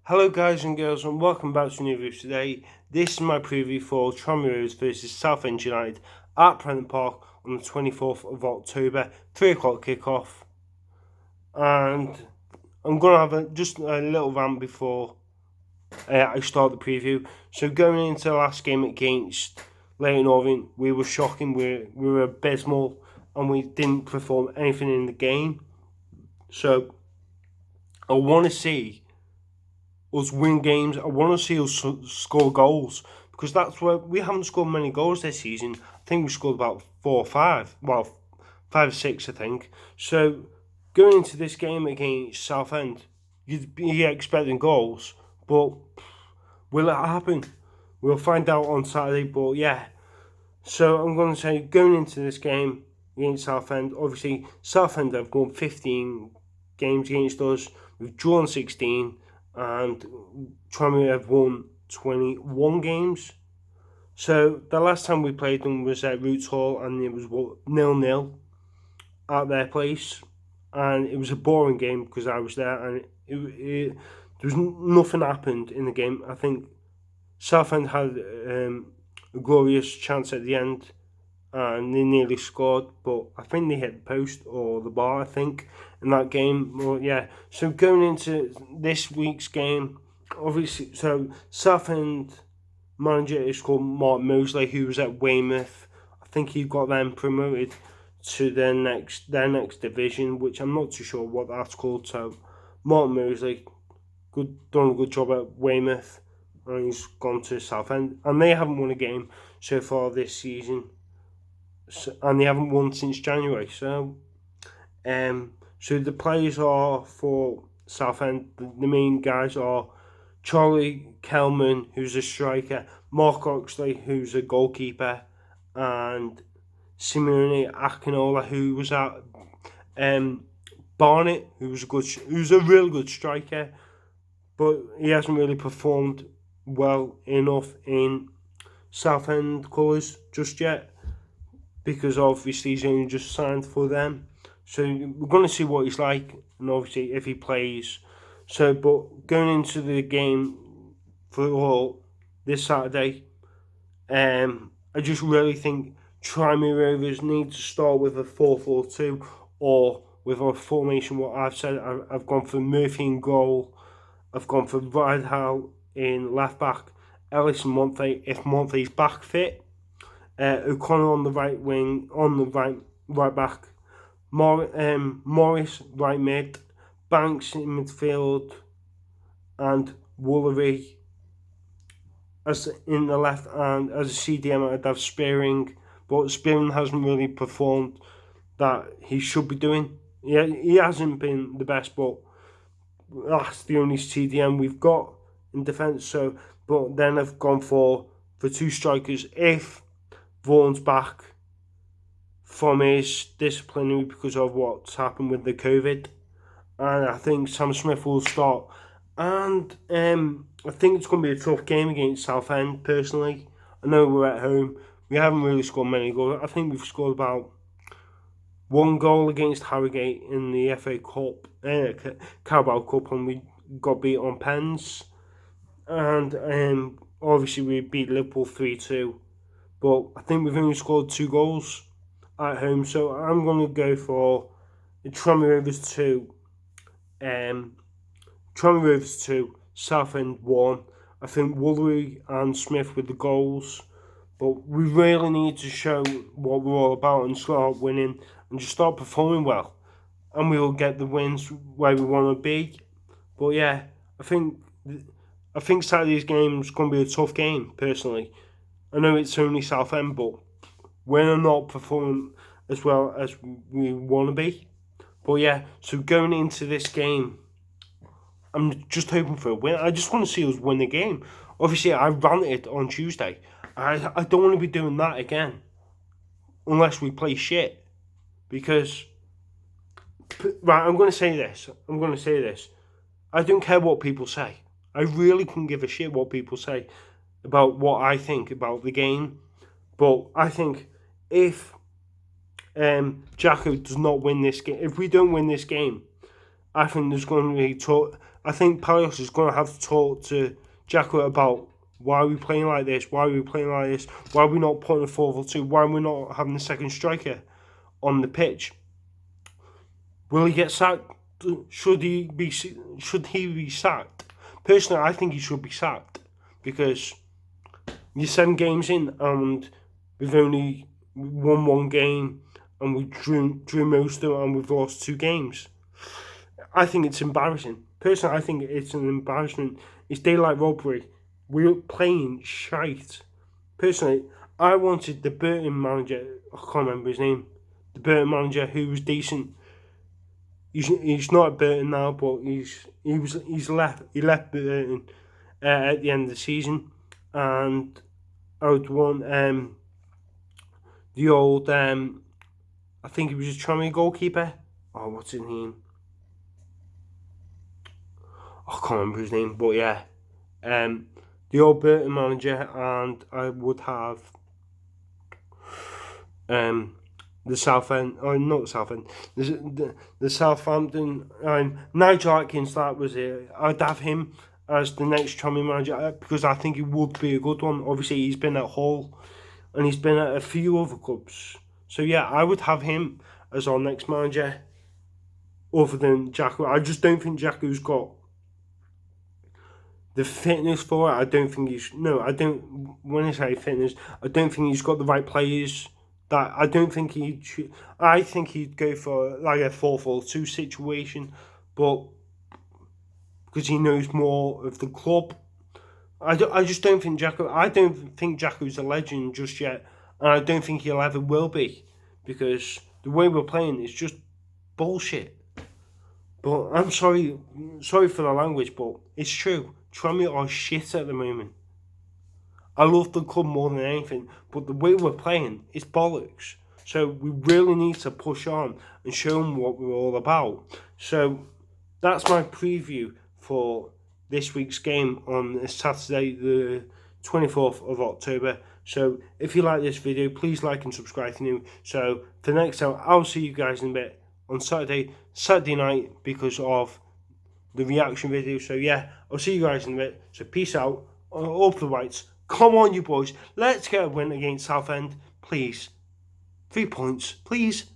Hello guys and girls and welcome back to a new video today. This is my preview for Tranmere versus Southend United at Prenton Park on the 24th of October, 3 o'clock kickoff. And I'm going to have just a little rant before I start the preview. So going into the last game against Leyton Orient, we were shocking, we were abysmal and we didn't perform anything in the game. So I want to see us win games. I want to see us score goals because that's where we haven't scored many goals this season. I think we scored about 4 or 5. Well, 5 or 6, I think. So going into this game against Southend, you'd be expecting goals, but will it happen? We'll find out on Saturday. But yeah, so I'm going to say going into this game against Southend, obviously Southend have won 15 games against us. We've drawn 16. And Tranmere have won 21 games. So the last time we played them was at Roots Hall, and it was 0-0 at their place, and it was a boring game because I was there, and there was nothing happened in the game. I think Southend had a glorious chance at the end, and they nearly scored, but I think they hit the post or the bar, I think, in that game. Well, yeah, so going into this week's game, obviously, so Southend manager is called Mark Mosley, who was at Weymouth. I think he got them promoted to their next division, which I'm not too sure what that's called. So Mark Mosley, done a good job at Weymouth, and he's gone to Southend, and they haven't won a game so far this season. And they haven't won since January. So the players are for Southend. The main guys are Charlie Kelman, who's a striker, Mark Oxley, who's a goalkeeper, and Simeone Akinola, who was at Barnet, who's a really good striker, but he hasn't really performed well enough in Southend colours just yet, because obviously he's only just signed for them. So we're going to see what he's like, and obviously if he plays. So, but going into the game for this Saturday, I just really think Tranmere Rovers need to start with a 4-4-2 or with a formation. What I've said, I've gone for Murphy in goal. I've gone for Rydhal in left back, Ellis and Monte if Monte's back fit. O'Connor on the right wing, on the right back, Morris right mid, Banks in midfield, and Woolery as in the left. And as a CDM, I'd have Spearing, but Spearing hasn't really performed that he should be doing. Yeah, he hasn't been the best, but that's the only CDM we've got in defence. So, but then I've gone for 2 strikers if Vaughan's back from his disciplinary because of what's happened with the COVID, and I think Sam Smith will start. And I think it's going to be a tough game against Southend. Personally, I know we're at home. We haven't really scored many goals. I think we've scored about 1 goal against Harrogate in the FA Cup, Carabao Cup, and we got beat on pens. And obviously we beat Liverpool 3-2. But I think we've only scored 2 goals at home, so I'm going to go for the Tranmere Rovers 2. Tranmere Rovers 2, Southend 1. I think Woolery and Smith with the goals. But we really need to show what we're all about and start winning and just start performing well. And we will get the wins where we want to be. But yeah, I think Saturday's game is going to be a tough game, personally. I know it's only Southend, but we're not performing as well as we want to be. But yeah, so going into this game, I'm just hoping for a win. I just want to see us win the game. Obviously, I ranted on Tuesday. I don't want to be doing that again, unless we play shit. Because, right, I'm going to say this. I don't care what people say. I really couldn't give a shit what people say about what I think about the game. But I think if Jacko does not win this game, if we don't win this game, I think there's going to be I think Palace is going to have to talk to Jacko about why are we playing like this, why are we playing like this, why are we not putting a 4-4-2, why are we not having the second striker on the pitch. Will he get sacked? Should he be sacked? Personally, I think he should be sacked because you're 7 games in and we've only won 1 game and we drew most of them and we've lost 2 games. I think it's embarrassing. Personally, I think it's an embarrassment. It's daylight robbery. We're playing shite. Personally, I wanted the Burton manager. I can't remember his name. The Burton manager who was decent. He's not at Burton now, but he's left. He left Burton at the end of the season, and I would want the old I think he was a Tranmere goalkeeper. Oh, what's his name? I can't remember his name, but yeah, the old Burton manager, and I would have the Southend, or not Southend, the Southampton, Nigel Atkins, that was it. I'd have him as the next Tranmere manager because I think he would be a good one. Obviously, he's been at Hull and he's been at a few other clubs. So yeah, I would have him as our next manager other than Jacko. I just don't think Jacko's got the fitness for it. I don't think he's, no, I don't, when I say fitness, I don't think he's got the right players. That I don't think he should. I think he'd go for like a 4-4-2 situation, but because he knows more of the club, I just don't think Jacko. I don't think Jacko's a legend just yet, and I don't think he'll ever will be, because the way we're playing is just bullshit. But I'm sorry for the language, but it's true. Tranmere are shit at the moment. I love the club more than anything, but the way we're playing is bollocks. So we really need to push on and show them what we're all about. So that's my preview for this week's game on Saturday, the 24th of October. So if you like this video, please like and subscribe if you're new. So for next time, I'll see you guys in a bit on Saturday night because of the reaction video. So yeah, I'll see you guys in a bit. So peace out. Up the whites. Come on, you boys. Let's get a win against Southend, please. 3 points, please.